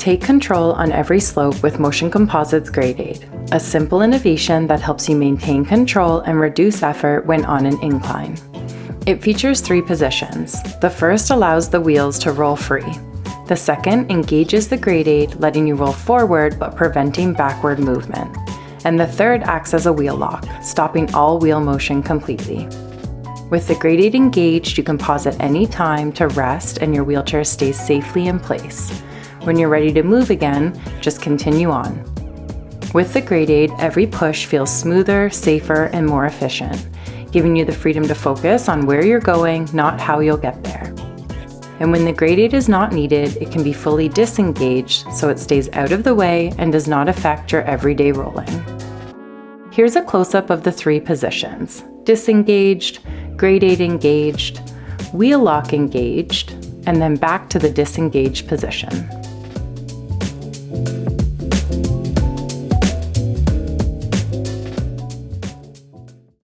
Take control on every slope with Motion Composites Grade Aid, a simple innovation that helps you maintain control and reduce effort when on an incline. It features 3 positions. The first allows the wheels to roll free. The second engages the grade aid, letting you roll forward but preventing backward movement. And the third acts as a wheel lock, stopping all wheel motion completely. With the grade aid engaged, you can pause at any time to rest and your wheelchair stays safely in place. When you're ready to move again, just continue on. With the grade aid, every push feels smoother, safer, and more efficient, giving you the freedom to focus on where you're going, not how you'll get there. And when the grade aid is not needed, it can be fully disengaged so it stays out of the way and does not affect your everyday rolling. Here's a close-up of the 3 positions: disengaged, grade aid engaged, wheel lock engaged, and then back to the disengaged position.